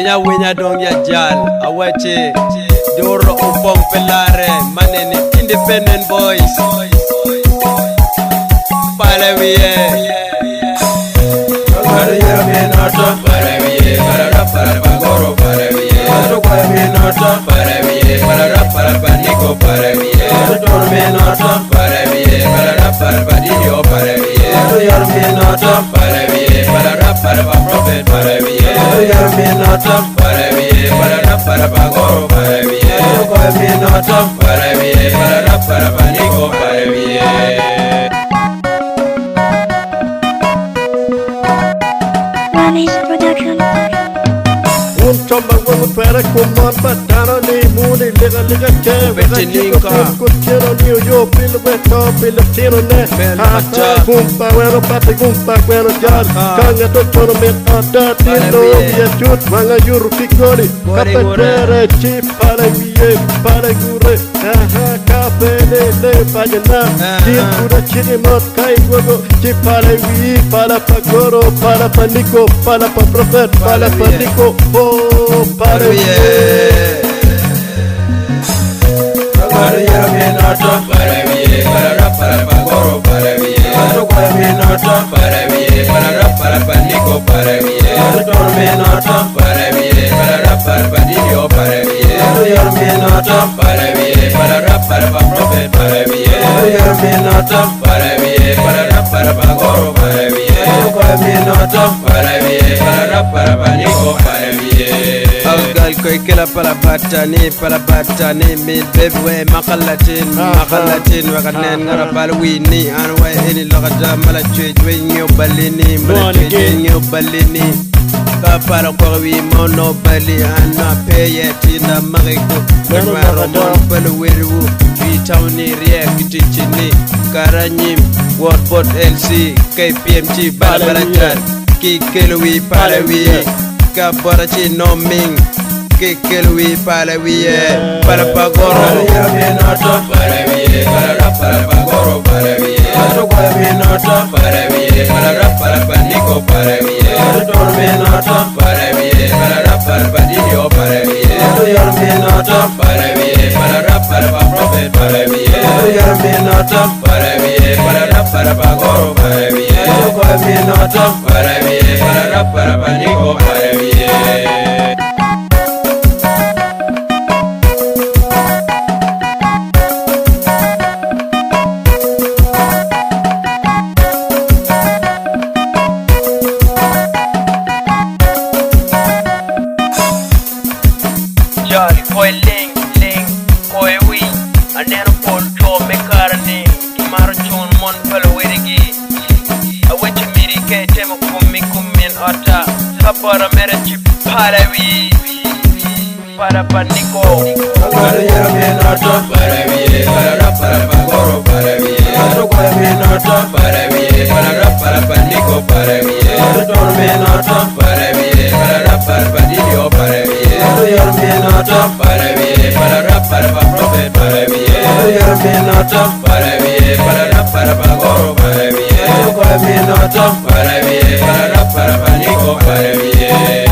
Winya winya dong ya jal awache Doro upong pelare manene independent boys Palawiye Palawiye minota Palawiye para bagoro Palawiye Palawiye minota Palawiye para baniko Palawiye Palawiye minota Palawiye para badiyo Palawiye Palawiye minota Palawiye para prophet Palawiye Palawiye minota Palawiye para bagoro Palawiye Palawiye minota Palawiye para baniko Palawiye Chomba woman para kumon patano ni muni lega che Betininka Kuchero ni yo pil beto pil tiro ne Ha kumpa wero pate kumpa wero jal Kanga to tono men ata tino ya chut manga yuru pikori Kapere chi para gure Ha kapele le pajana Jil kura chini mot kai gogo Chi para pagoro para paniko para pa prophet para paniko Palawiye Palawiye minota Palawiye para bagoro Palawiye Palawiye minota Palawiye para baniko Palawiye Palawiye minota Palawiye para badiyo Palawiye Palawiye minota Palawiye para prophet Palawiye Palawiye minota Palawiye para bagoro Palawiye Palawiye minota Palawiye para baniko Palawiye Algal koy kila pala batani min bebwe makalatin wakanen ngara bal wini anwa eni lagada mala chwe nyo balini ka para ko wi mono bali ana peye tina magiko maro mon bal weru wi tawni riek tichini karanyim wordbot LC KPMG balabalajar ki kelwi Palawiye ka borachi no ming Kekelwi Palawiye para pagoro minota Palawiye para pagoro Palawiye Palawiye minota Palawiye para baniko Palawiye Palawiye minota Palawiye para badiyo Palawiye Palawiye minota Palawiye para prophet Palawiye Palawiye minota Palawiye para pagoro Palawiye Palawiye minota Palawiye para baniko Palawiye Jolly boy ling boy we aneno pol to me karani kimaro chon mon pelo werigi aweche miri ke temo kummin ota sapora mere chip Palawiye para baniko Palawiye minota Palawiye para bagoro Palawiye Palawiye minota Palawiye para baniko Palawiye Palawiye minota Palawiye para badiyo Palawiye Palawiye minota Palawiye para prophet Palawiye Palawiye minota Palawiye para bagoro Palawiye Palawiye minota Palawiye para baniko Palawiye